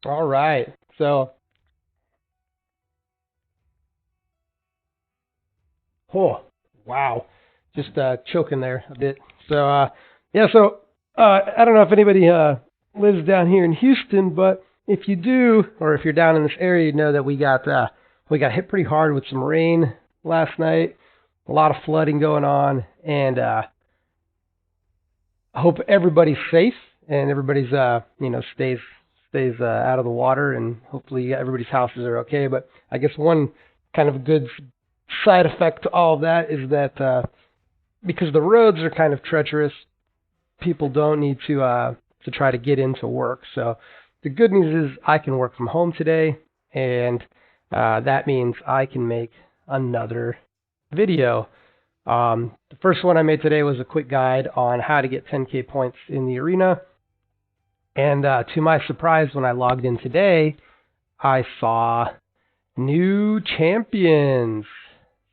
All right. So, oh, wow. Just choking there a bit. So, yeah, so I don't know if anybody lives down here in Houston, but if you do, or if you're down in this area, you know that we got hit pretty hard with some rain last night. A lot of flooding going on, and I hope everybody's safe and everybody's stays out of the water, and hopefully everybody's houses are okay. But I guess one kind of good side effect to all of that is that because the roads are kind of treacherous, people don't need to try to get into work. So the good news is I can work from home today, and that means I can make another video. The first one I made today was a quick guide on how to get 10k points in the arena. And to my surprise, when I logged in today, I saw new champions.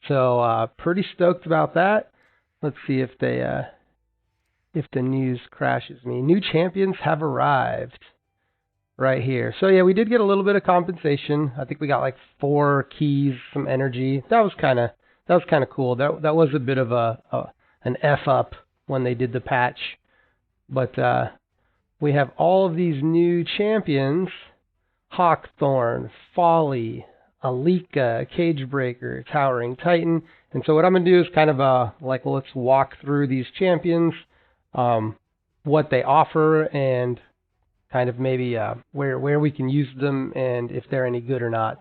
So pretty stoked about that. Let's see if the news crashes me. New champions have arrived right here. So yeah, we did get a little bit of compensation. I think we got like 4 keys, some energy. That was kind of cool. That was a bit of an F up when they did the patch. But we have all of these new champions: Hokthorn, Folly, Alica, Cagebreaker, Towering Titan. And so what I'm going to do is kind of let's walk through these champions, what they offer, and kind of maybe where we can use them and if they're any good or not.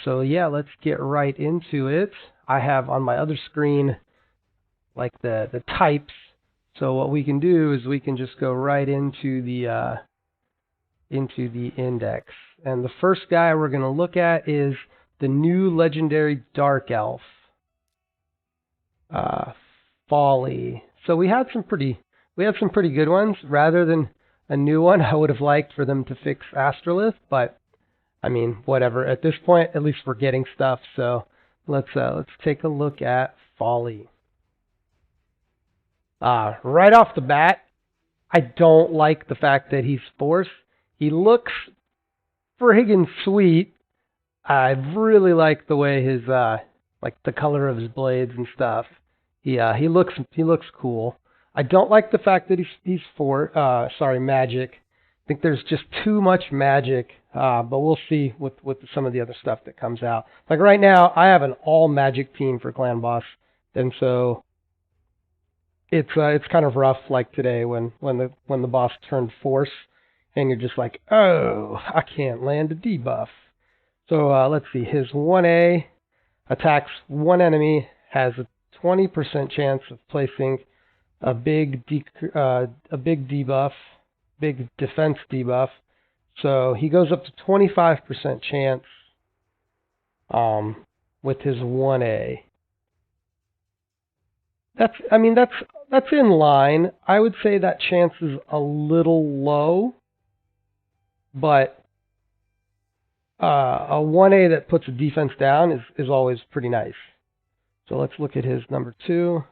So yeah, let's get right into it. I have on my other screen like the types. So what we can do is we can just go right into the index. And the first guy we're going to look at is the new legendary Dark Elf, Folly. So we had some pretty good ones. Rather than a new one, I would have liked for them to fix Astrolith, but I mean, whatever. At this point, at least we're getting stuff. So let's take a look at Folly. Right off the bat, I don't like the fact that he's Force. He looks friggin' sweet. I really like the way his like the color of his blades and stuff. He looks cool. I don't like the fact that he's magic. I think there's just too much magic. But we'll see with some of the other stuff that comes out. Like right now, I have an all magic team for Clan Boss, and so it's kind of rough. Like today, when the boss turned Force, and you're just like, oh, I can't land a debuff. So let's see. His 1A attacks one enemy, has a 20% chance of placing a big debuff, big defense debuff. So he goes up to 25% chance with his 1A. That's in line. I would say that chance is a little low, but a 1A that puts a defense down is always pretty nice. So let's look at his number 2.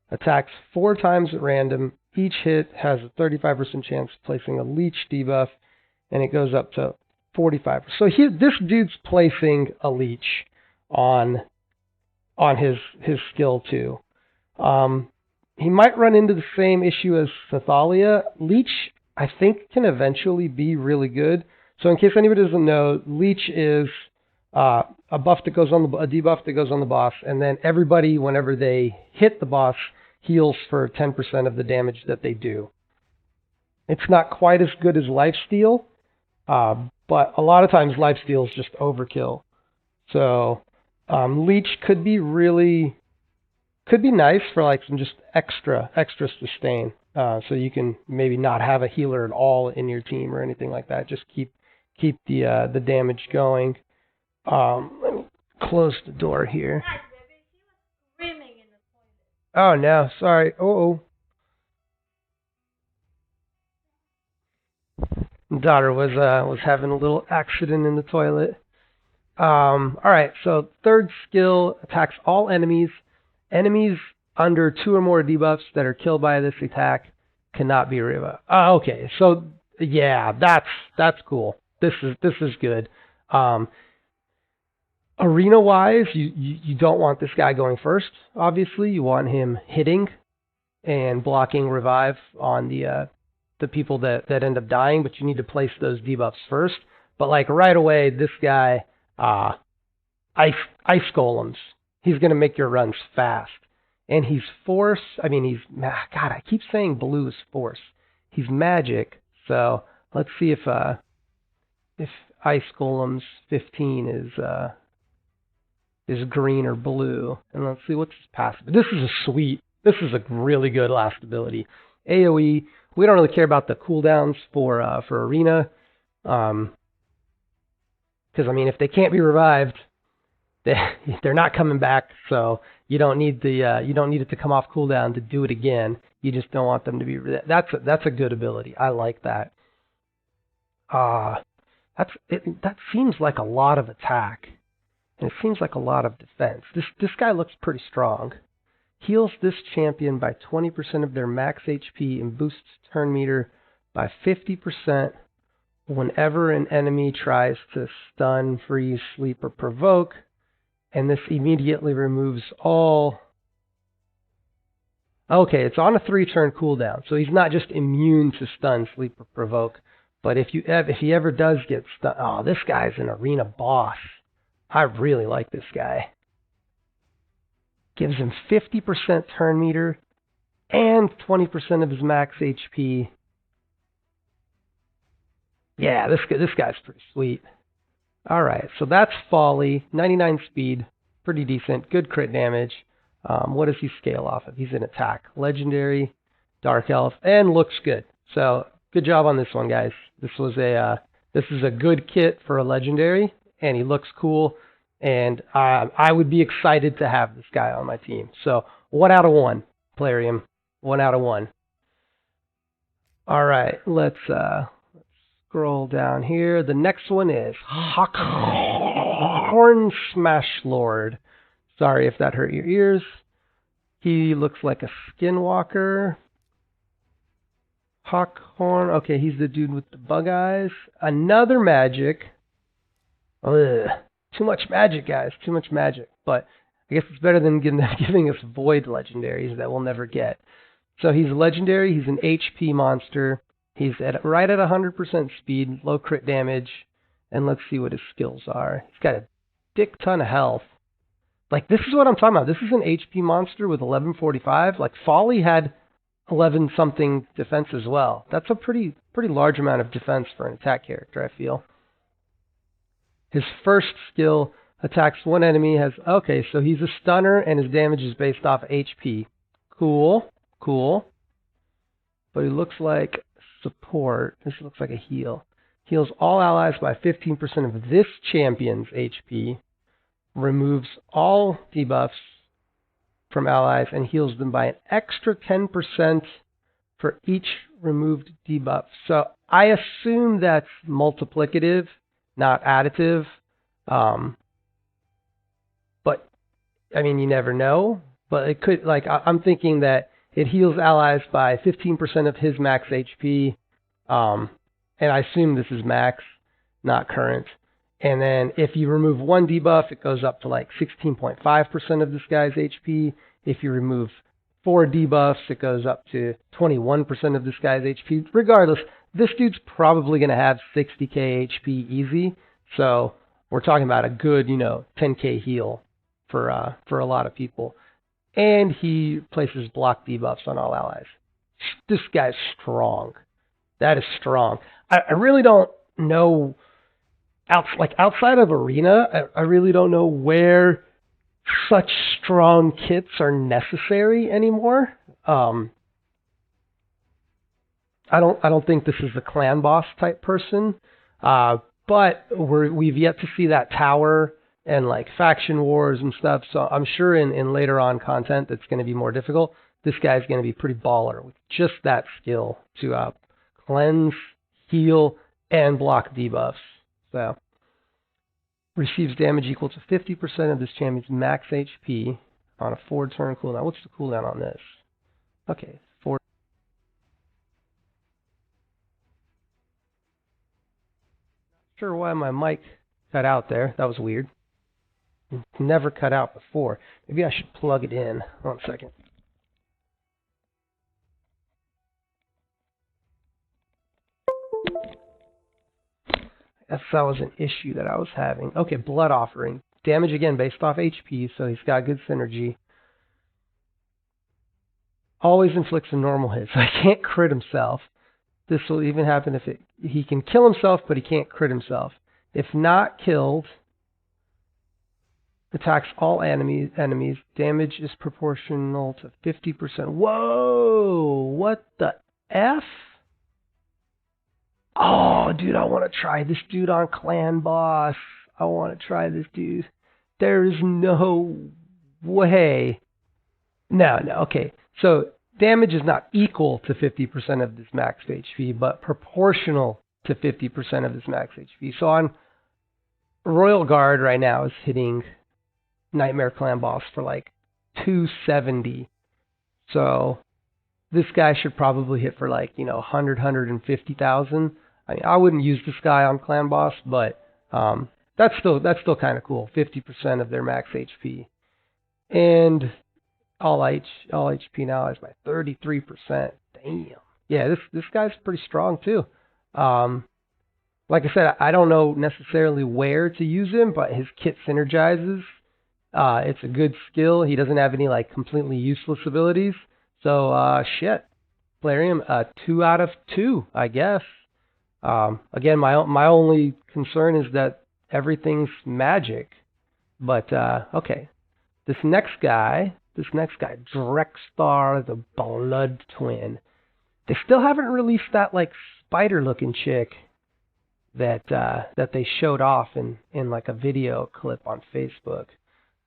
Attacks 4 times at random. Each hit has a 35% chance of placing a leech debuff, and it goes up to 45. So this dude's placing a leech on his skill 2. He might run into the same issue as Thalia. Leech, I think, can eventually be really good. So in case anybody doesn't know, Leech is a debuff that goes on the boss, and then everybody, whenever they hit the boss, heals for 10% of the damage that they do. It's not quite as good as Lifesteal, but a lot of times Lifesteal is just overkill. So Leech could be nice for like some just extra sustain. So you can maybe not have a healer at all in your team or anything like that. Just keep the damage going. Let me close the door here. Oh no, sorry. Oh. Daughter was having a little accident in the toilet. Alright, so third skill attacks all enemies. Enemies under 2 or more debuffs that are killed by this attack cannot be revived. Okay, so Yeah, that's cool. This is good. Um, Arena-wise, you don't want this guy going first. Obviously, you want him hitting and blocking revive on the people that end up dying, but you need to place those debuffs first. But like right away, this guy, ice golems. He's gonna make your runs fast, and he's force. I mean, God. I keep saying blue is force. He's magic. So let's see if ice golems 15 is green or blue, and let's see what's his passive. This is a sweet. This is a really good last ability. AOE. We don't really care about the cooldowns for arena, because I mean, if they can't be revived, they're not coming back. So you don't need it to come off cooldown to do it again. You just don't want them to be. That's a good ability. I like that. That seems like a lot of attack, and it seems like a lot of defense. This guy looks pretty strong. Heals this champion by 20% of their max HP and boosts turn meter by 50% whenever an enemy tries to stun, freeze, sleep, or provoke. And this immediately removes all... Okay, it's on a 3-turn cooldown, so he's not just immune to stun, sleep, or provoke. But if he ever does get stunned... Oh, this guy's an arena boss. I really like this guy. Gives him 50% turn meter and 20% of his max HP. Yeah, this guy's pretty sweet. Alright, so that's Folly. 99 speed. Pretty decent. Good crit damage. What does he scale off of? He's an attack. Legendary, Dark Elf, and looks good. So, good job on this one, guys. This is a good kit for a Legendary, and he looks cool. And I would be excited to have this guy on my team. So 1 out of 1, Plarium. 1 out of 1. All right, let's scroll down here. The next one is Hokthorn Smashlord. Sorry if that hurt your ears. He looks like a skinwalker. Hokthorn. Okay, he's the dude with the bug eyes. Another magic. Ugh. Too much magic, guys. Too much magic. But I guess it's better than giving us void legendaries that we'll never get. So he's a legendary. He's an HP monster. He's right at 100% speed, low crit damage. And let's see what his skills are. He's got a dick ton of health. Like, this is what I'm talking about. This is an HP monster with 1145. Like, Folly had 11-something defense as well. That's a pretty large amount of defense for an attack character, I feel. His first skill attacks one enemy. Okay, so he's a stunner, and his damage is based off HP. Cool. But he looks like support. This looks like a heal. Heals all allies by 15% of this champion's HP. Removes all debuffs from allies and heals them by an extra 10% for each removed debuff. So I assume that's multiplicative, not additive. But, I mean, you never know. But it could, like, I'm thinking that it heals allies by 15% of his max HP. And I assume this is max, not current. And then if you remove one debuff, it goes up to like 16.5% of this guy's HP. If you remove 4 debuffs, it goes up to 21% of this guy's HP. Regardless, this dude's probably going to have 60k HP easy. So we're talking about a good, 10k heal for a lot of people. And he places block debuffs on all allies. This guy's strong. That is strong. I really don't know, outside of Arena, I really don't know where such strong kits are necessary anymore. I don't think this is a clan boss type person. But we've yet to see that tower and like faction wars and stuff. So I'm sure in later on content that's going to be more difficult. This guy's going to be pretty baller with just that skill to cleanse, heal, and block debuffs. So receives damage equal to 50% of this champion's max HP on a 4-turn cooldown. What's the cooldown on this? Okay, 4. Sure why my mic cut out there. That was weird. It's never cut out before. Maybe I should plug it in. 1 second. That was an issue that I was having. Okay, Blood Offering. Damage again based off HP, so he's got good synergy. Always inflicts a normal hit, so he can't crit himself. This will even happen if he can kill himself, but he can't crit himself. If not killed, attacks all enemies. Damage is proportional to 50%. Whoa! What the F? Oh, dude, I want to try this dude on Clan Boss. I want to try this dude. There is no way. No, okay. So damage is not equal to 50% of this max HP, but proportional to 50% of this max HP. So on Royal Guard right now is hitting Nightmare Clan Boss for like 270. So this guy should probably hit for like, 100, 150,000. I mean, I wouldn't use this guy on Clan Boss, but that's still kind of cool. 50% of their max HP. And all HP now is by 33%. Damn. Yeah, this guy's pretty strong too. Like I said, I don't know necessarily where to use him, but his kit synergizes. It's a good skill. He doesn't have any like completely useless abilities. So shit. Plarium, 2 out of 2, I guess. Again, my only concern is that everything's magic. But okay. This next guy, Drexthar, the Blood Twin. They still haven't released that like spider-looking chick that they showed off in like a video clip on Facebook.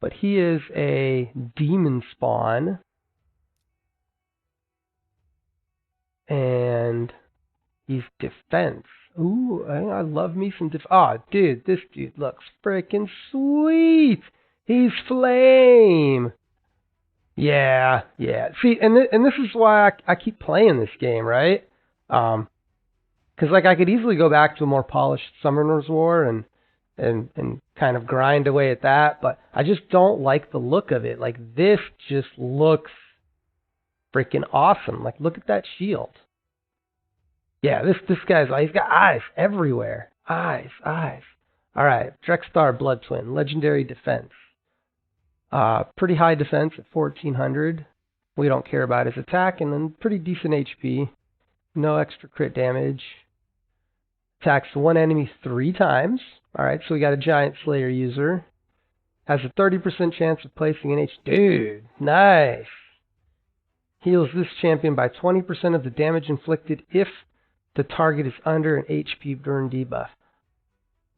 But he is a demon spawn. And he's defense. Ooh, I love me some dude, this dude looks freaking sweet. He's flame. Yeah. See, and this is why I keep playing this game, right? Because like I could easily go back to a more polished Summoner's War and kind of grind away at that, but I just don't like the look of it. Like this just looks freaking awesome. Like look at that shield. Yeah, this guy's he's got eyes everywhere. Eyes. All right, Drexthar Blood Twin, legendary defense. Pretty high defense at 1400. We don't care about his attack, and then pretty decent HP. No extra crit damage. Attacks one enemy 3 times. All right, so we got a Giant Slayer user. Has a 30% chance of placing an H. Dude, nice. Heals this champion by 20% of the damage inflicted if the target is under an HP burn debuff.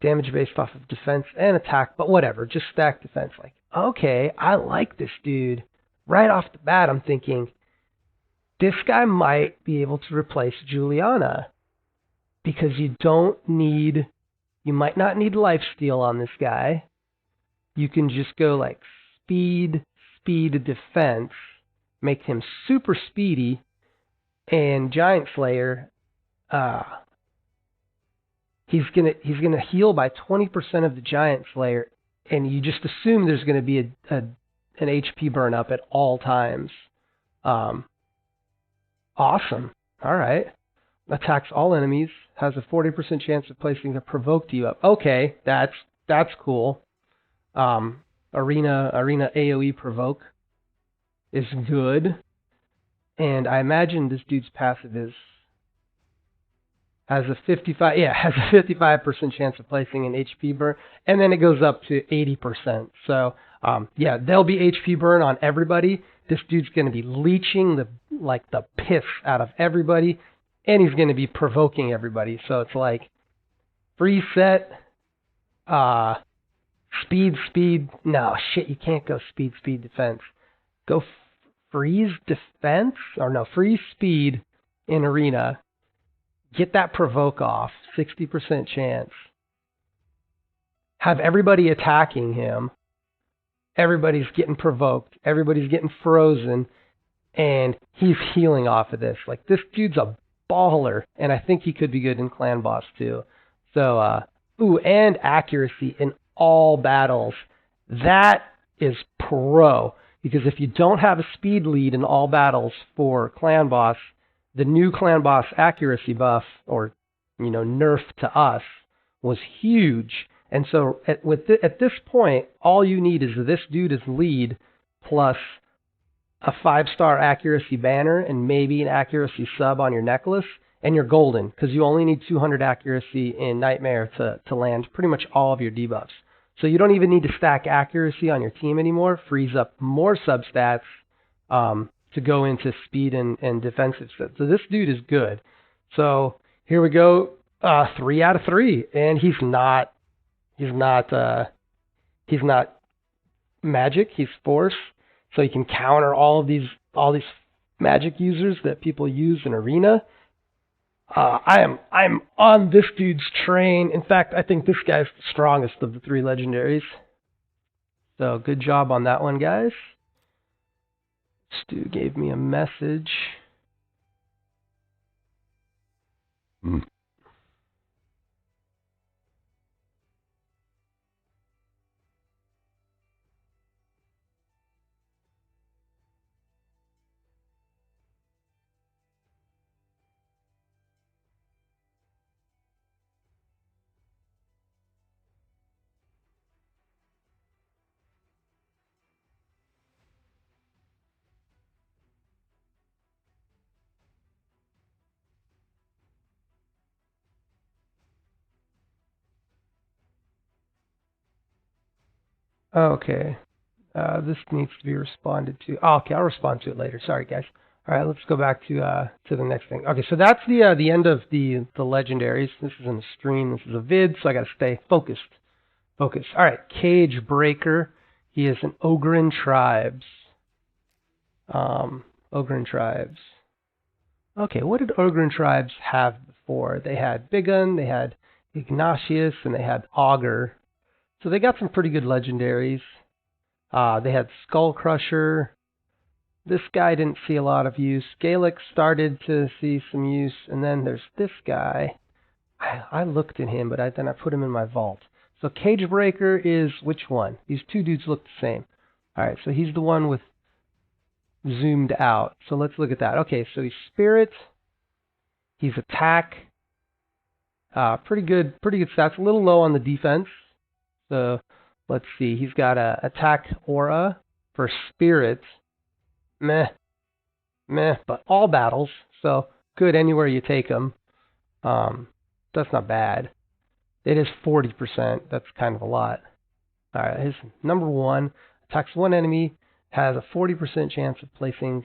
Damage based off of defense and attack, but whatever, just stack defense. Like, okay, I like this dude. Right off the bat, I'm thinking, this guy might be able to replace Juliana. Because you might not need lifesteal on this guy. You can just go like speed, defense, make him super speedy, and Giant Slayer, he's gonna heal by 20% of the Giant Slayer, and you just assume there's gonna be an HP burn up at all times. Awesome. All right. Attacks all enemies. Has a 40% chance of placing a provoke debuff. Okay, that's cool. Arena AoE provoke is good. And I imagine this dude's passive has a 55% chance of placing an HP burn, and then it goes up to 80%. So there'll be HP burn on everybody. This dude's going to be leeching the piss out of everybody, and he's going to be provoking everybody. So it's like free set, speed. No, shit, you can't go speed defense. Go freeze defense, or no, freeze speed in arena. Get that provoke off, 60% chance. Have everybody attacking him. Everybody's getting provoked. Everybody's getting frozen. And he's healing off of this. Like, this dude's a baller. And I think he could be good in Clan Boss, too. So, Ooh, and accuracy in all battles. That is pro. Because if you don't have a speed lead in all battles for Clan Boss, the new Clan Boss accuracy buff, or nerf to us, was huge. And so at this point, all you need is this dude as lead plus a 5-star accuracy banner and maybe an accuracy sub on your necklace, and you're golden, because you only need 200 accuracy in Nightmare to land pretty much all of your debuffs. So you don't even need to stack accuracy on your team anymore. Frees up more substats to go into speed and defensive stats. So this dude is good. So here we go, 3 out of 3, and he's not magic. He's force. So you can counter all these magic users that people use in Arena. I'm on this dude's train. In fact, I think this guy's the strongest of the 3 legendaries. So good job on that one, guys. Stu gave me a message. Okay. This needs to be responded to. Oh, okay, I'll respond to it later. Sorry, guys. All right, let's go back to the next thing. Okay, so that's the end of the legendaries. This isn't a stream. This is a vid, so I got to stay focused. Focus. All right, Cagebreaker. He is an Ogren Tribes. Ogren Tribes. Okay, what did Ogren Tribes have before? They had Bigun, they had Ignatius, and they had Augur. So they got some pretty good legendaries. They had Skull Crusher. This guy didn't see a lot of use. Gaelic started to see some use, and then there's this guy. I looked at him, but then I put him in my vault. So Cagebreaker is which one? These 2 dudes look the same. All right, so he's the one with zoomed out. So let's look at that. Okay, so he's Spirit. He's Attack. Pretty good stats. A little low on the defense. So let's see. He's got a Attack Aura for Spirit. Meh, but all battles. So good anywhere you take him. That's not bad. It is 40%. That's kind of a lot. All right, his number 1 attacks 1 enemy, has a 40% chance of placing,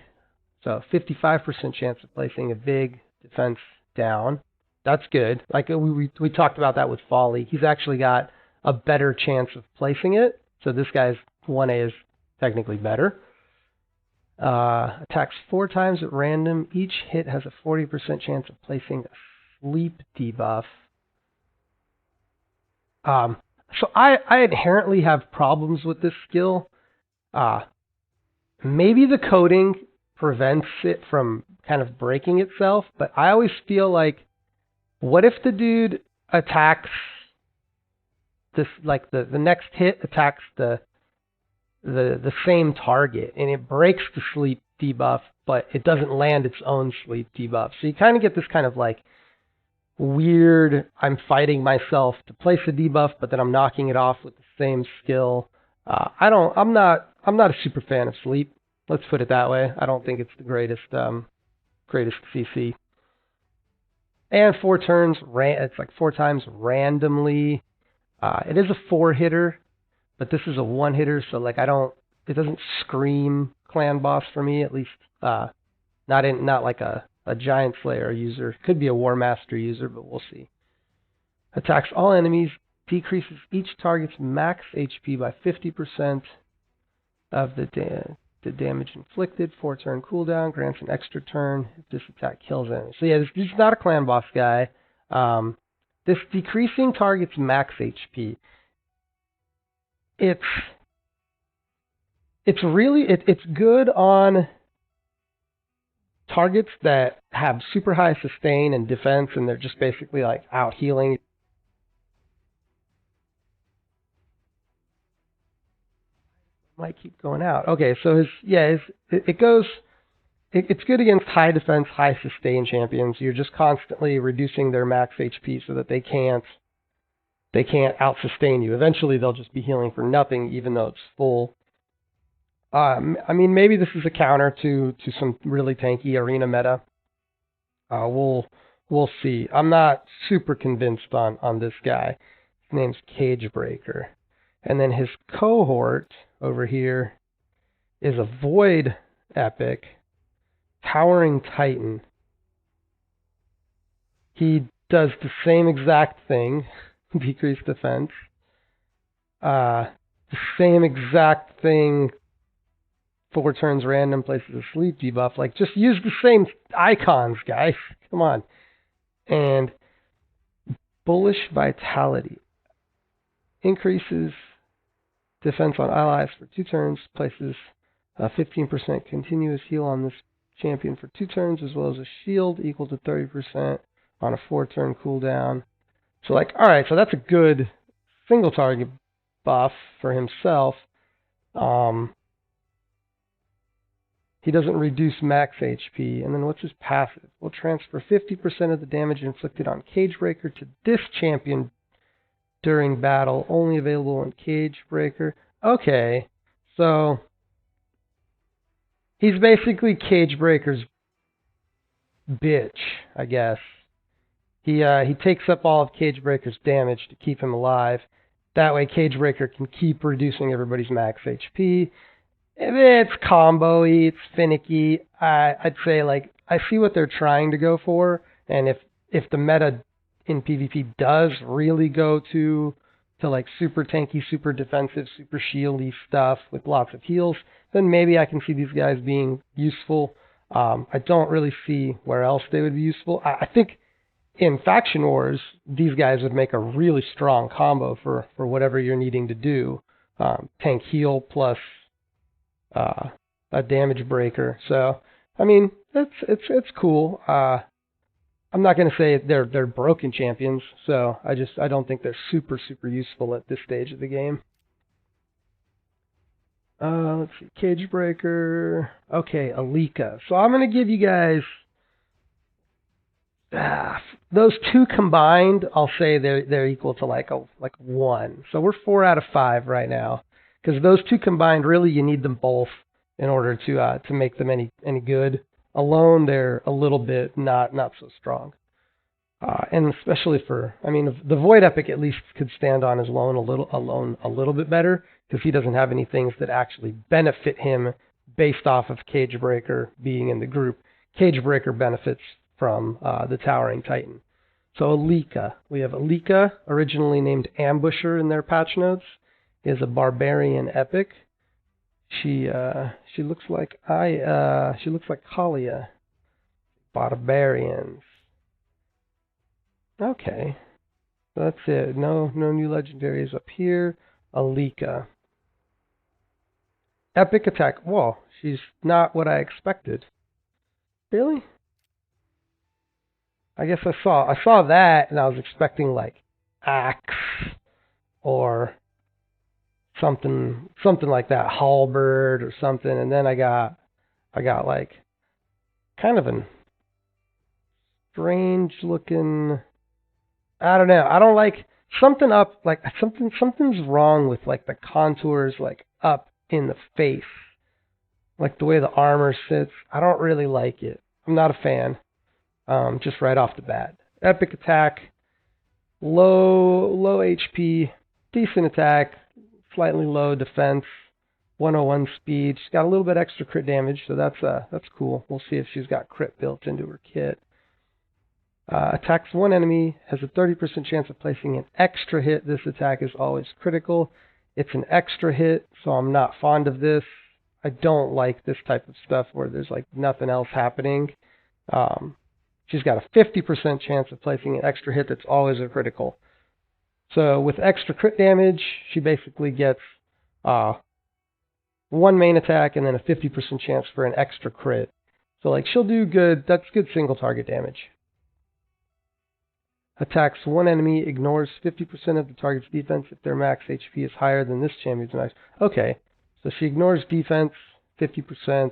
so 55% chance of placing a big defense down. That's good. Like we talked about that with Folly. He's actually got a better chance of placing it. So this guy's 1A is technically better. Attacks 4 times at random. Each hit has a 40% chance of placing a sleep debuff. So I inherently have problems with this skill. Maybe the coding prevents it from kind of breaking itself, but I always feel like, what if the dude attacks this, like the next hit attacks the same target, and it breaks the sleep debuff, but it doesn't land its own sleep debuff. So you kind of get this kind of like weird, I'm fighting myself to place a debuff, but then I'm knocking it off with the same skill. I'm not a super fan of sleep. Let's put it that way. I don't think it's the greatest CC. And 4 turns, it's like 4 times randomly. It is a 4-hitter, but this is a 1-hitter, so like it doesn't scream clan boss for me, at least not like a Giant Slayer user. Could be a War Master user, but we'll see. Attacks all enemies, decreases each target's max HP by 50% of the damage inflicted. 4-turn cooldown, grants an extra turn if this attack kills enemies. So yeah, this is not a clan boss guy. This decreasing target's max HP. It's good on targets that have super high sustain and defense, and they're just basically like out healing. might keep going out. Okay, so it's good against high defense, high sustain champions. You're just constantly reducing their max HP so that they can't out sustain you. Eventually they'll just be healing for nothing even though it's full. I mean, maybe this is a counter to some really tanky arena meta. We'll see. I'm not super convinced on this guy. His name's Cagebreaker. And then his cohort over here is a Void Epic, Towering Titan. He does the same exact thing, decreased defense. The same exact thing, 4 turns random, places a sleep debuff. Like, just use the same icons, guys. Come on. And Bullish Vitality. Increases defense on allies for 2 turns, places a 15% continuous heal on this champion for 2 turns, as well as a shield equal to 30% on a 4-turn cooldown. So, like, alright, so that's a good single target buff for himself. He doesn't reduce max HP. And then what's his passive? We'll transfer 50% of the damage inflicted on Cagebreaker to this champion during battle. Only available on Cagebreaker. Okay, so he's basically Cagebreaker's bitch, I guess. He takes up all of Cagebreaker's damage to keep him alive. That way Cagebreaker can keep reducing everybody's max HP. It's combo-y, it's finicky. I'd say, like, I see what they're trying to go for, and if the meta in PvP does really go to like super tanky, super defensive, super shieldy stuff with lots of heals, then maybe I can see these guys being useful. I don't really see where else they would be useful. I think in Faction Wars, these guys would make a really strong combo for whatever you're needing to do. Tank heal plus a damage breaker. So, I mean, it's cool. I'm not going to say they're broken champions, so I don't think they're super useful at this stage of the game. Let's see, Cagebreaker. Okay, Alica. So I'm going to give you guys those 2 combined. I'll say they're equal to like 1. So we're 4 out of 5 right now. Because those 2 combined, really, you need them both in order to make them any good. Alone, they're a little bit not so strong. And especially the Void Epic at least could stand on his alone a little bit better, because he doesn't have any things that actually benefit him based off of Cagebreaker being in the group. Cagebreaker benefits from the Towering Titan. So Alica. We have Alica, originally named Ambusher in their patch notes, is a barbarian epic. She looks like Kalia. Barbarians. Okay. So that's it. No new legendaries up here. Alica. Epic attack. Whoa, she's not what I expected. Really? I guess I saw that and I was expecting like axe or something like that, halberd or something, and then I got like kind of a strange looking, I don't know. I don't like something up, like something's wrong with like the contours like up in the face. Like the way the armor sits. I don't really like it. I'm not a fan. Just right off the bat. Epic attack, low HP, decent attack, slightly low defense, 101 speed. She's got a little bit extra crit damage, so that's cool. We'll see if she's got crit built into her kit. Attacks 1 enemy, has a 30% chance of placing an extra hit. This attack is always critical. It's an extra hit, so I'm not fond of this. I don't like this type of stuff where there's like nothing else happening. She's got a 50% chance of placing an extra hit that's always a critical. So with extra crit damage, she basically gets 1 main attack and then a 50% chance for an extra crit. So like she'll do good. That's good single target damage. Attacks 1 enemy, ignores 50% of the target's defense if their max HP is higher than this champion's max. Okay, So she ignores defense, 50%.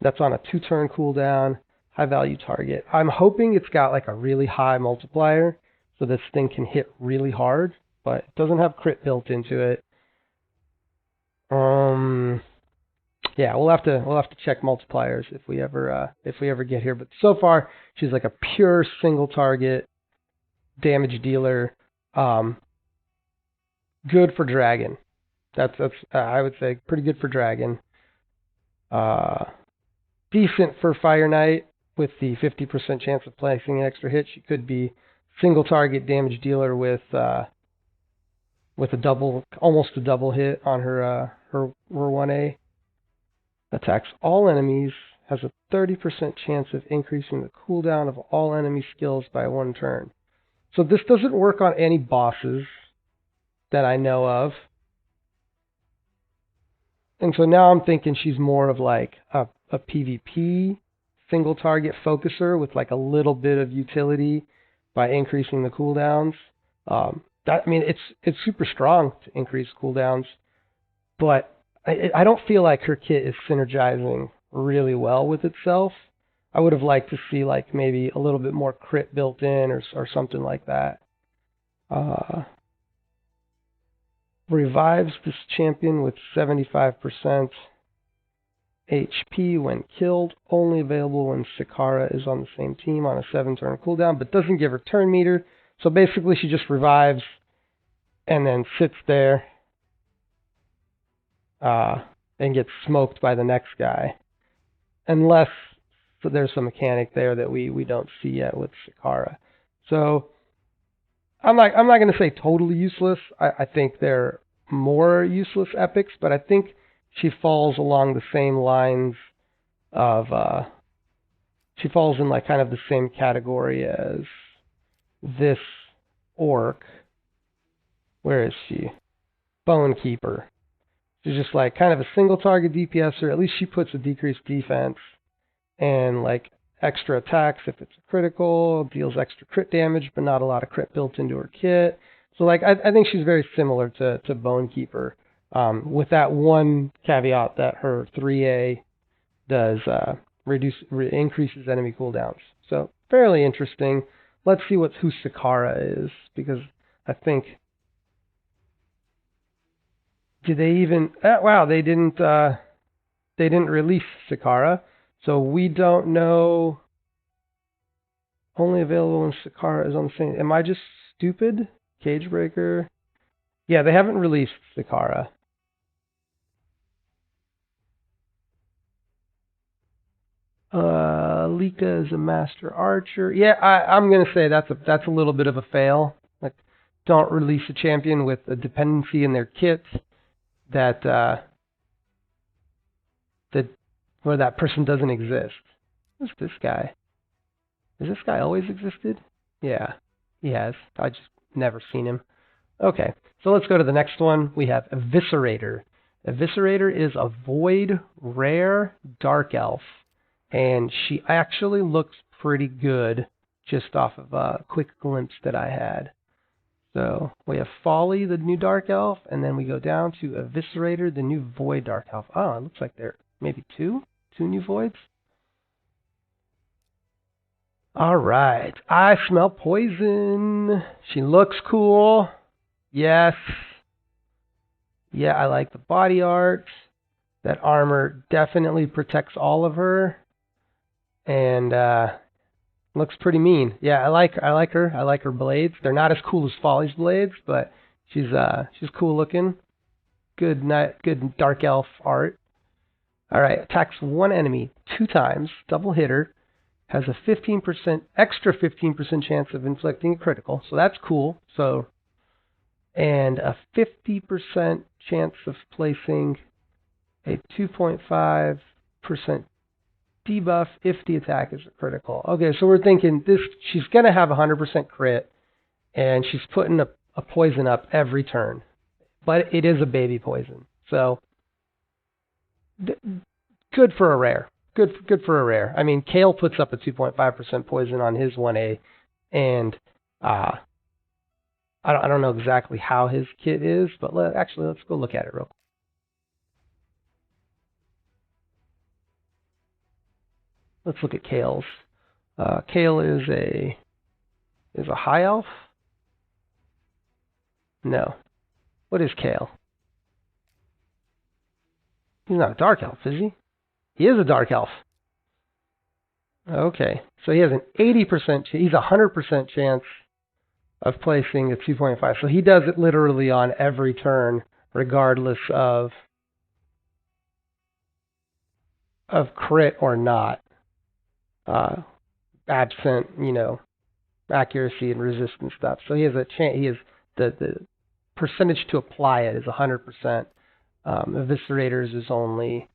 That's on a 2-turn cooldown, high value target. I'm hoping it's got like a really high multiplier, so this thing can hit really hard, but it doesn't have crit built into it. Yeah, we'll have to check multipliers if we ever get here. But so far, she's like a pure single target damage dealer. Good for dragon. That's I would say pretty good for dragon. Decent for Fire Knight with the 50% chance of placing an extra hit. She could be single target damage dealer with a double, almost a double hit on her 1A. Attacks all enemies. Has a 30% chance of increasing the cooldown of all enemy skills by 1 turn. So this doesn't work on any bosses that I know of. And so now I'm thinking she's more of like a PvP single target focuser with like a little bit of utility by increasing the cooldowns. It's super strong to increase cooldowns, but I don't feel like her kit is synergizing really well with itself. I would have liked to see like maybe a little bit more crit built in or something like that. Revives this champion with 75% HP when killed. Only available when Sakara is on the same team on a 7-turn cooldown, but doesn't give her turn meter. So basically she just revives and then sits there and gets smoked by the next guy. Unless there's some mechanic there that we don't see yet with Sakara. So I'm not going to say totally useless. I think they're more useless epics, but I think she falls along the same lines of she falls in like kind of the same category as this orc. Where is she? Bonekeeper. She's just like kind of a single target DPSer. At least she puts a decreased defense and like extra attacks if it's a critical, deals extra crit damage, but not a lot of crit built into her kit. So like I think she's very similar to Bonekeeper, with that one caveat that her 3A does increases enemy cooldowns. So fairly interesting. Let's see who Sakara is, because I think did they even wow, they didn't release Sakara. So we don't know. Only available when Sakara is on the same. Am I just stupid? Cagebreaker. Yeah, they haven't released Sakara. Alica is a master archer. Yeah, I'm gonna say that's a little bit of a fail. Like, don't release a champion with a dependency in their kit that where that person doesn't exist. Who's this guy? Has this guy always existed? Yeah, he has. I just never seen him. Okay, so let's go to the next one. We have Eviscerator. Eviscerator is a void rare dark elf, and she actually looks pretty good just off of a quick glimpse that I had. So we have Folly, the new dark elf, and then we go down to Eviscerator, the new void dark elf. Oh, it looks like there are maybe two new voids. All right, I smell poison. She looks cool. Yes. Yeah, I like the body art. That armor definitely protects all of her, and looks pretty mean. Yeah, I like her. I like her blades. They're not as cool as Folly's blades, but she's cool looking. Good dark elf art. All right, attacks one enemy 2 times, double hitter. Has a 15% extra 15% chance of inflicting a critical, so that's cool. So, and a 50% chance of placing a 2.5% debuff if the attack is a critical. Okay, so we're thinking she's gonna have 100% crit, and she's putting a poison up every turn, but it is a baby poison, so good for a rare. Good for a rare. I mean, Kale puts up a 2.5% poison on his 1A, and I don't know exactly how his kit is, but let's go look at it real quick. let's look at Kale's. Kale is a high elf? No. What is Kale? He's not a dark elf, is he? He is a dark elf. Okay, so he has an 80%, he's a 100% chance of placing a 2.5. So he does it literally on every turn, regardless of crit or not, absent, accuracy and resistance stuff. So he has a chance. He has the percentage to apply it is 100%. Eviscerators is only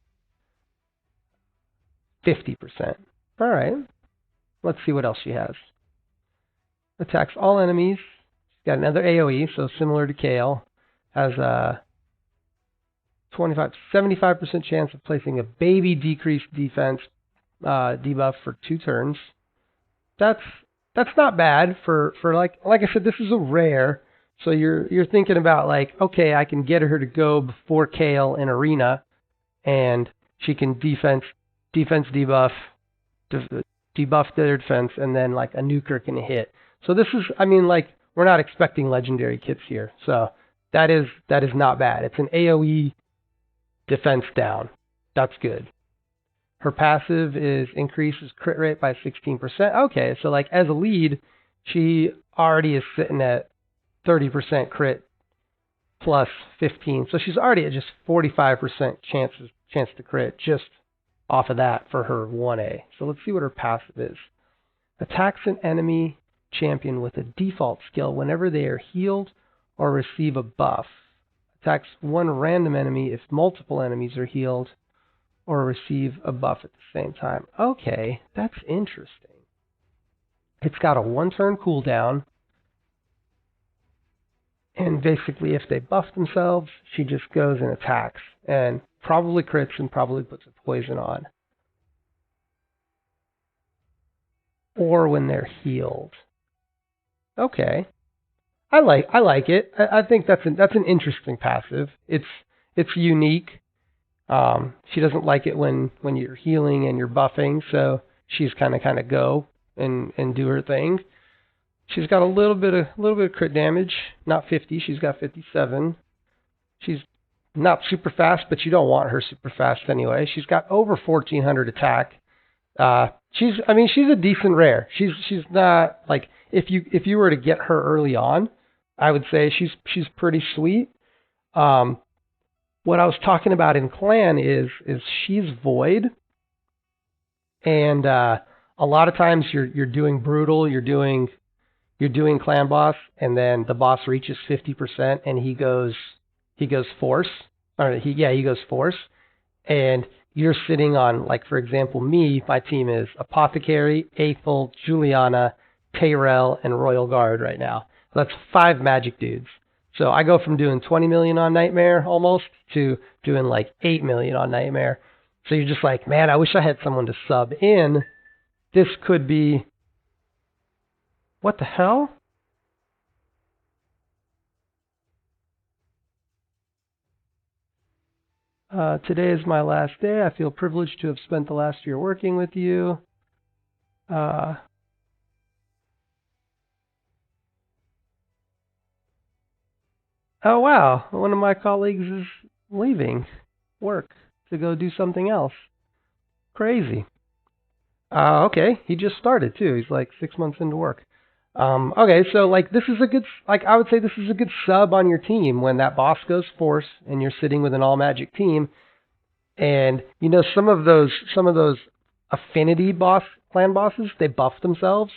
50%. All right. Let's see what else she has. Attacks all enemies. She's got another AoE, so similar to Kale. Has a 75% chance of placing a baby decreased defense debuff for 2 turns. That's not bad for like I said, this is a rare. So you're thinking about like, okay, I can get her to go before Kale in arena, and she can defense debuff their defense, and then like a nuker can hit. So this is, we're not expecting legendary kits here. So that is not bad. It's an AoE defense down. That's good. Her passive is increases crit rate by 16%. Okay, so like as a lead, she already is sitting at 30% crit plus 15. So she's already at just 45% chance to crit just off of that for her 1A. So let's see what her passive is. Attacks an enemy champion with a default skill whenever they are healed or receive a buff. Attacks one random enemy if multiple enemies are healed or receive a buff at the same time. Okay, that's interesting. It's got a 1-turn cooldown. And basically, if they buff themselves, she just goes and attacks. And probably crits and probably puts a poison on. Or when they're healed. Okay. I like it. I think that's an interesting passive. It's unique. She doesn't like it when you're healing and you're buffing, so she's kind of go and do her thing. She's got a little bit of crit damage, not 50. She's got 57. She's not super fast, but you don't want her super fast anyway. She's got over 1400 attack. She's a decent rare. She's not like if you were to get her early on, I would say she's pretty sweet. What I was talking about in clan is she's void, and a lot of times you're doing brutal, you're doing clan boss, and then the boss reaches 50% and he goes force, he goes force, and you're sitting on, like, for example, my team is Apothecary, Aethel, Juliana, Tyrell, and Royal Guard right now. That's 5 magic dudes. So I go from doing 20 million on Nightmare almost to doing like 8 million on Nightmare. So you're just like, man, I wish I had someone to sub in. This could be... What the hell? Today is my last day. I feel privileged to have spent the last year working with you. Oh, wow. One of my colleagues is leaving work to go do something else. Crazy. Okay. He just started, too. He's like 6 months into work. Okay, so like this is a good, I would say this is a good sub on your team when that boss goes force and you're sitting with an all magic team, and some of those affinity clan bosses, they buff themselves.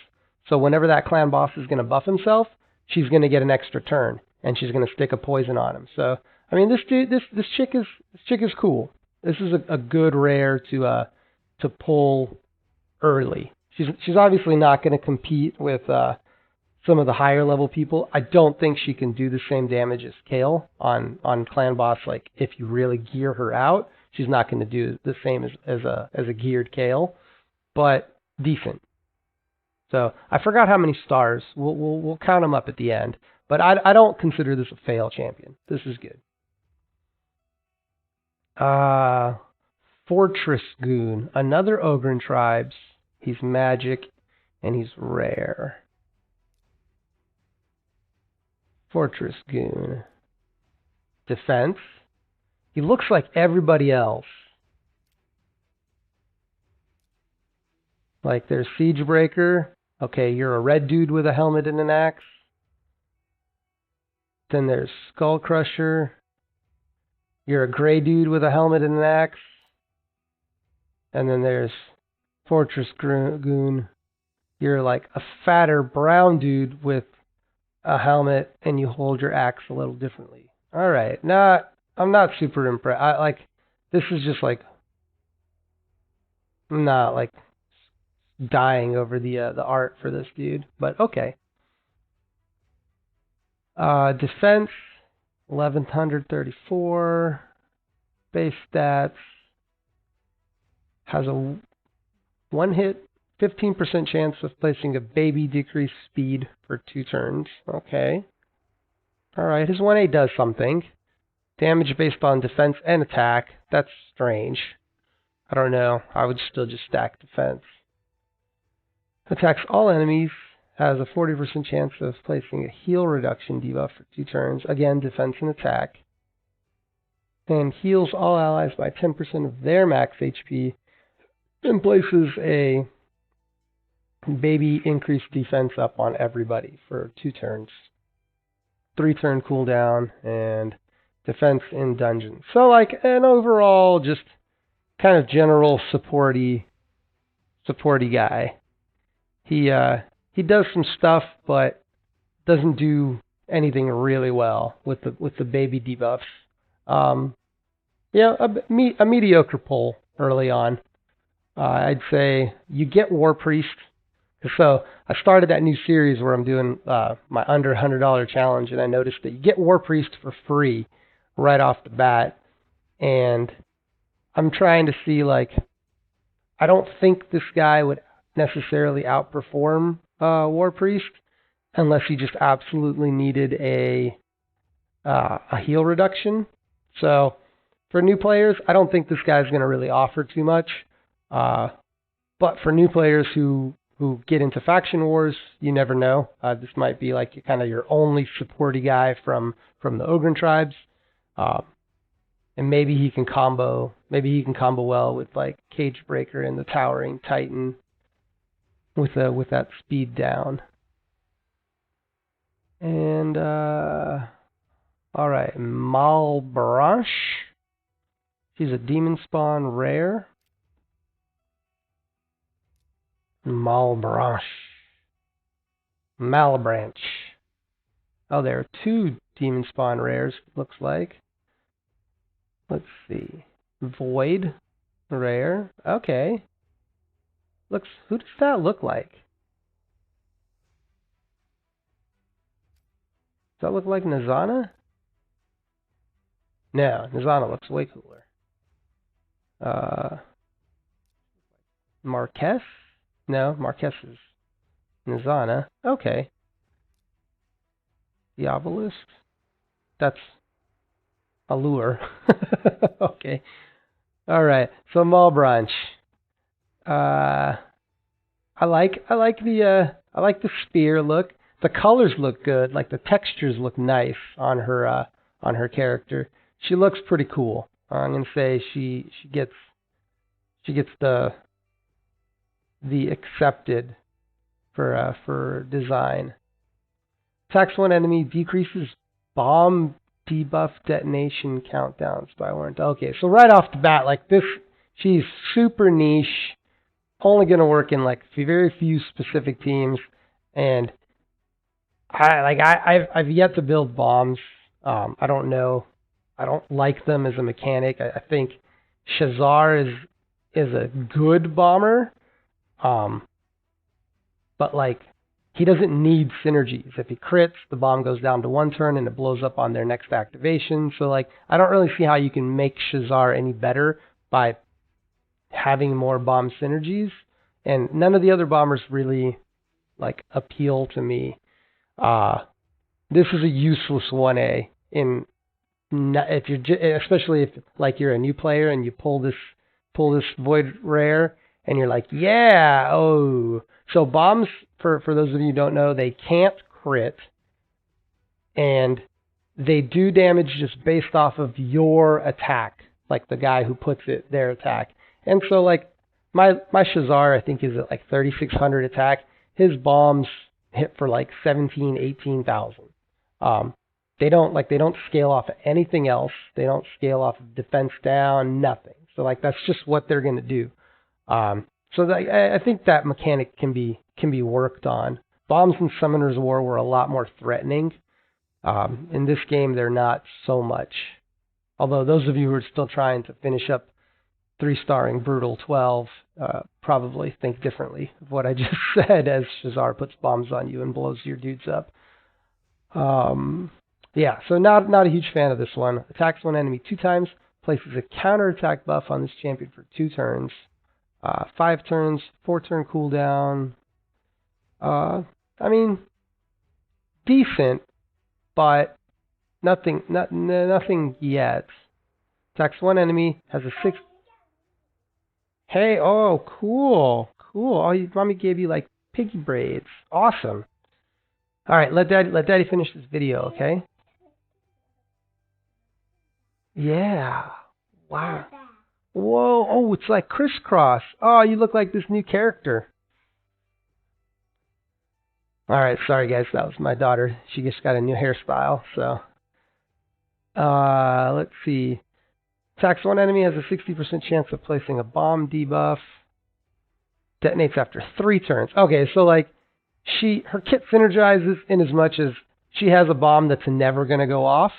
So whenever that clan boss is going to buff himself, she's going to get an extra turn and she's going to stick a poison on him. So this chick is cool. This is a good rare to pull early. She's obviously not going to compete with some of the higher level people. I don't think she can do the same damage as Kale on clan boss. Like if you really gear her out, she's not going to do the same as a geared Kale, but decent. So I forgot how many stars. We'll count them up at the end. But I don't consider this a fail champion. This is good. Fortress Goon, another Ogre tribes. He's magic and he's rare. Fortress Goon. Defense. He looks like everybody else. Like there's Cagebreaker. Okay, you're a red dude with a helmet and an axe. Then there's Skull Crusher. You're a gray dude with a helmet and an axe. And then there's Fortress Goon. You're like a fatter brown dude with a helmet and you hold your axe a little differently. Alright, I'm not super impressed. This is just like, I'm not like dying over the art for this dude, but okay. Defense, 1134. Base stats. Has a one hit, 15% chance of placing a baby decreased speed for 2 turns. Okay. Alright, his 1A does something. Damage based on defense and attack. That's strange. I don't know. I would still just stack defense. Attacks all enemies. Has a 40% chance of placing a heal reduction debuff for 2 turns. Again, defense and attack. And heals all allies by 10% of their max HP. And places a baby increased defense up on everybody for 2 turns. 3-turn cooldown and defense in dungeons. So like an overall just kind of general supporty guy. He does some stuff, but doesn't do anything really well with the baby debuffs. Yeah, a mediocre pull early on. I'd say you get War Priest. So I started that new series where I'm doing my under $100 challenge, and I noticed that you get War Priest for free right off the bat. And I'm trying to see, like, I don't think this guy would necessarily outperform War Priest unless he just absolutely needed a heal reduction. So for new players, I don't think this guy's going to really offer too much. But for new players who get into faction wars, you never know. This might be like kind of your only supporty guy from the Ogre tribes. And maybe he can combo well with like Cagebreaker and the Towering Titan with that speed down. And alright, Maulbronn. She's a demon spawn rare. Maulbronn. Malebranche. Oh, there are 2 demon spawn rares, looks like. Let's see. Void rare. Okay. Who does that look like? Does that look like Nazana? No, Nazana looks way cooler. Marquez? No, Marquez is Nazana. Okay. Diabolist? That's Allure. Okay. Alright, so Maulbronn. I like the spear look. The colors look good. Like the textures look nice on her character. She looks pretty cool. I'm gonna say she gets the accepted for design. Attacks one enemy, decreases bomb debuff detonation countdowns by 1. Okay, so right off the bat, like this, she's super niche. Only gonna work in like very few specific teams, and I've yet to build bombs. I don't know. I don't like them as a mechanic. I think Shazar is a good bomber, but like he doesn't need synergies. If he crits, the bomb goes down to 1 turn and it blows up on their next activation. So like I don't really see how you can make Shazar any better by having more bomb synergies, and none of the other bombers really like appeal to me. This is a useless 1A if you're especially if like you're a new player and you pull pull this Void rare, and you're like, yeah, oh. So bombs, for those of you who don't know, they can't crit, and they do damage just based off of your attack, like the guy who puts it, their attack. And so, like, my Shazar, I think, is at like 3,600 attack. His bombs hit for like 17, 18,000. They don't scale off of anything else. They don't scale off of defense down, nothing. So like that's just what they're gonna do. So I think that mechanic can be worked on. Bombs in Summoner's War were a lot more threatening. In this game, they're not so much. Although those of you who are still trying to finish up 3-starring Brutal 12 probably think differently of what I just said, as Shazar puts bombs on you and blows your dudes up. Yeah, so not a huge fan of this one. Attacks one enemy 2 times, places a counterattack buff on this champion for 2 turns. 5 turns, 4-turn cooldown. I mean, decent, but nothing yet. Attacks one enemy, has a 6. Hey, oh, cool. Oh, mommy gave you like piggy braids. Awesome. All right, let daddy finish this video, okay? Yeah. Wow. Whoa. Oh, it's like crisscross. Oh, you look like this new character. All right, sorry guys, that was my daughter. She just got a new hairstyle, so. Let's see. Attacks one enemy, has a 60% chance of placing a bomb debuff. Detonates after 3 turns. Okay, so like, her kit synergizes in as much as she has a bomb that's never going to go off,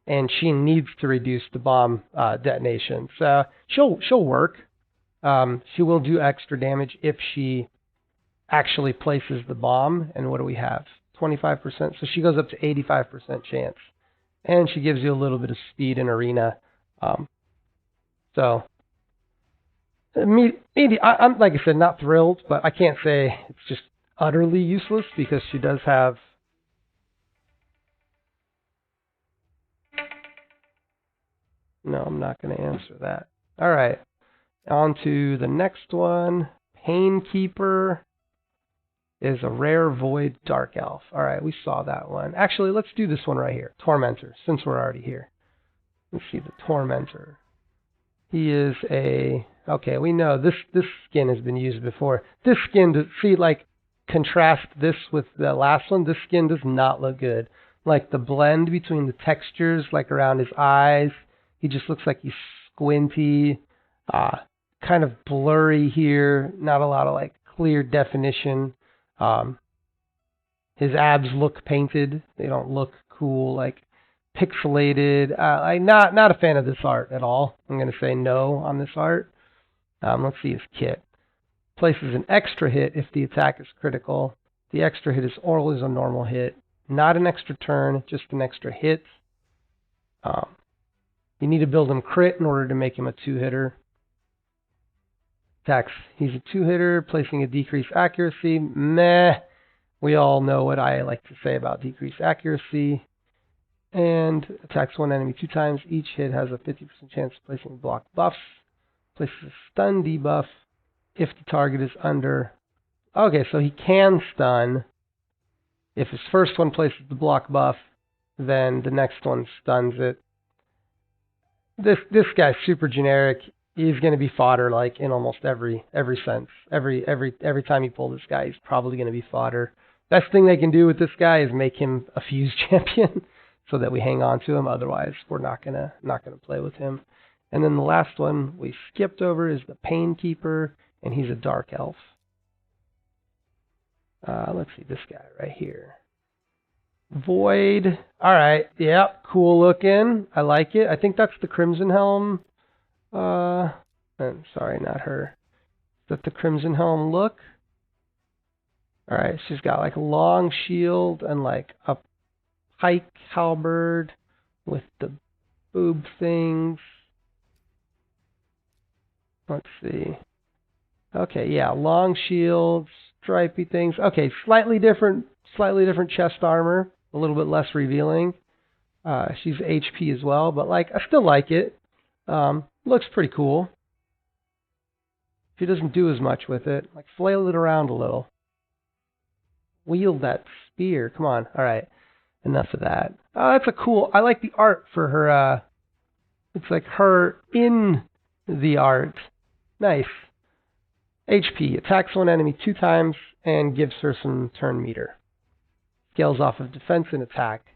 and she needs to reduce the bomb detonation. So she'll work. She will do extra damage if she actually places the bomb. And what do we have? 25%. So she goes up to 85% chance. And she gives you a little bit of speed in arena. So maybe I'm, like I said, not thrilled, but I can't say it's just utterly useless, because she does have no, I'm not going to answer that. All right, on to the next one. Painkeeper is a rare void dark elf. All right, we saw that one. Actually, let's do this one right here. Tormentor, since we're already here. Let's see the Tormentor. He is a, okay, we know this skin has been used before. This skin, see, like, contrast this with the last one. This skin does not look good. Like the blend between the textures, like around his eyes, he just looks like he's squinty, kind of blurry here, not a lot of like clear definition. His abs look painted. They don't look cool, like pixelated. I'm not a fan of this art at all. I'm going to say no on this art. Let's see his kit. Places an extra hit if the attack is critical. The extra hit is always a normal hit. Not an extra turn, just an extra hit. You need to build him crit in order to make him a 2-hitter. Attacks. He's a 2-hitter, placing a decreased accuracy. Meh. We all know what I like to say about decreased accuracy. And attacks one enemy 2 times. Each hit has a 50% chance of placing block buffs. Places a stun debuff if the target is under. Okay, so he can stun. If his first one places the block buff, then the next one stuns it. This guy's super generic. He's going to be fodder, like in almost every sense. Every time you pull this guy, he's probably going to be fodder. Best thing they can do with this guy is make him a fuse champion, so that we hang on to him. Otherwise, we're not gonna play with him. And then the last one we skipped over is the Painkeeper, and he's a dark elf. Let's see this guy right here. Void. All right. Yep. Cool looking. I like it. I think that's the Crimson Helm. Sorry, not her. Is that the Crimson Helm look? All right. She's got like a long shield and like a pike halberd with the boob things. Let's see. Okay, yeah, long shields, stripy things. Okay, slightly different chest armor, a little bit less revealing. She's HP as well, but like I still like it. Looks pretty cool. She doesn't do as much with it. Like, flail it around a little. Wield that spear. Come on. All right. Enough of that. Oh, that's a cool... I like the art for her. It's like her in the art. Nice. HP. Attacks one enemy 2 times and gives her some turn meter. Scales off of defense and attack.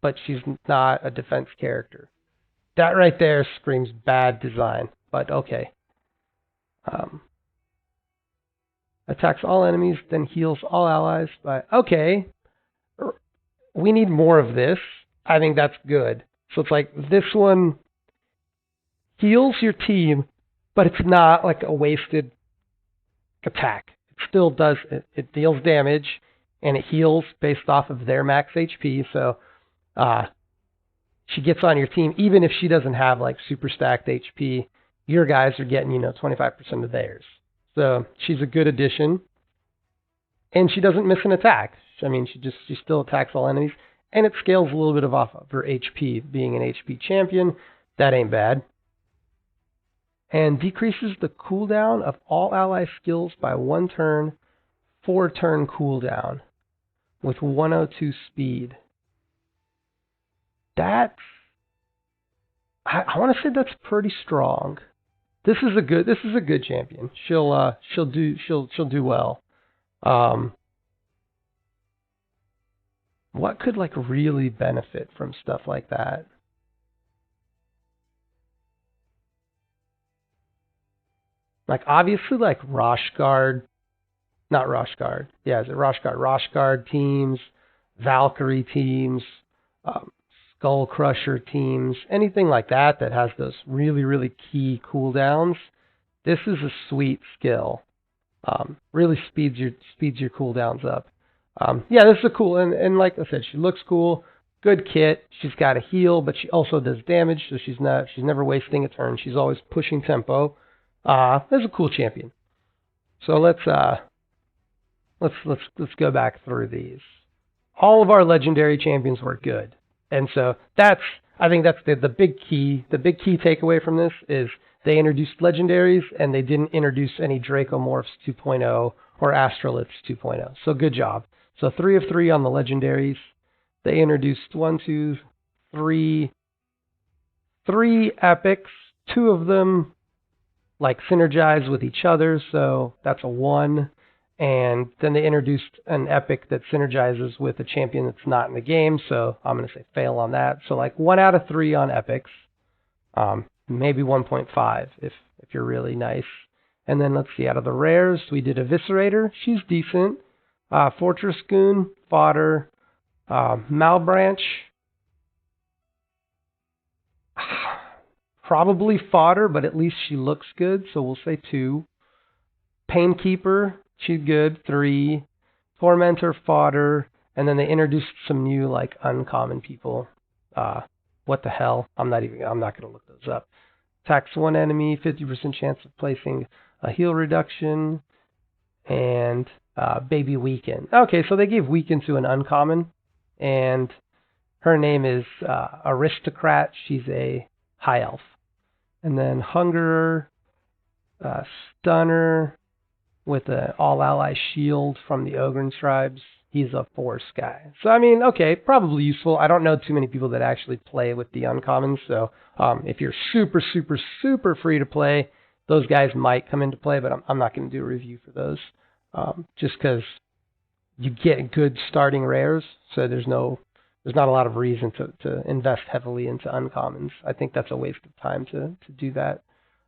But she's not a defense character. That right there screams bad design. But okay. Attacks all enemies, then heals all allies by... Okay. We need more of this. I think that's good. So it's like this one heals your team, but it's not like a wasted attack. It still does... It deals damage, and it heals based off of their max HP. So she gets on your team, even if she doesn't have like super stacked HP. Your guys are getting, 25% of theirs. So she's a good addition. And she doesn't miss an attack. I mean, she still attacks all enemies. And it scales a little bit off of her HP. Being an HP champion, that ain't bad. And decreases the cooldown of all ally skills by 1 turn, 4 turn cooldown. With 102 speed. That's... I want to say that's pretty strong. This is a good champion. She'll do well. What could like really benefit from stuff like that? Like obviously like Roshguard, not Roshguard. Yeah, is it Roshguard? Roshguard teams, Valkyrie teams, Skull Crusher teams, anything like that that has those really, really key cooldowns. This is a sweet skill. Really speeds your cooldowns up. Yeah, this is a cool, and like I said, she looks cool. Good kit. She's got a heal, but she also does damage, so she's never wasting a turn. She's always pushing tempo. This is a cool champion. So let's go back through these. All of our legendary champions were good. And so I think that's the big key. The big key takeaway from this is they introduced Legendaries and they didn't introduce any Dracomorphs 2.0 or Astroliths 2.0. So good job. So 3 of 3 on the Legendaries. They introduced 3 epics. 2 of them like synergize with each other, so that's a 1. And then they introduced an epic that synergizes with a champion that's not in the game, so I'm going to say fail on that. So like 1 out of 3 on epics, maybe 1.5 if you're really nice. And then let's see, out of the rares, we did Eviscerator. She's decent. Fortress Goon, fodder. Maulbronn, probably fodder, but at least she looks good, so we'll say 2. Painkeeper, she's good, 3. Tormentor, fodder, and then they introduced some new like uncommon people. What the hell? I'm not gonna look those up. Attacks 1 enemy, 50% chance of placing a heal reduction, and baby weaken. Okay, so they gave weaken to an uncommon, and her name is Aristocrat. She's a high elf. And then Hungerer, Stunner with an all-ally shield from the Ogren tribes. He's a force guy. So, I mean, okay, probably useful. I don't know too many people that actually play with the uncommons. So, if you're super, super, super free to play, those guys might come into play, but I'm not going to do a review for those. Just because you get good starting rares, so there's not a lot of reason to invest heavily into uncommons. I think that's a waste of time to do that.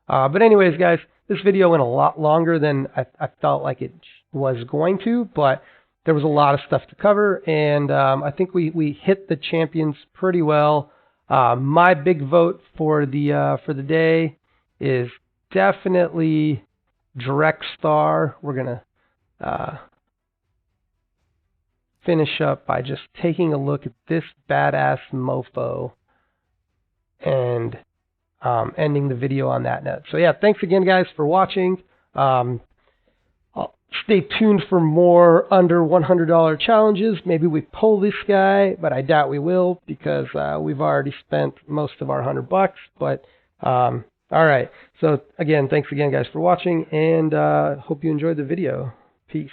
But anyways, guys, this video went a lot longer than I felt like it was going to, but there was a lot of stuff to cover, and I think we hit the champions pretty well. My big vote for the day is definitely Drexthar. We're gonna finish up by just taking a look at this badass mofo and ending the video on that note. So yeah, thanks again, guys, for watching. Stay tuned for more under $100 challenges. Maybe we pull this guy, but I doubt we will because we've already spent most of our $100. But All right. So again, thanks again, guys, for watching, and hope you enjoyed the video. Peace.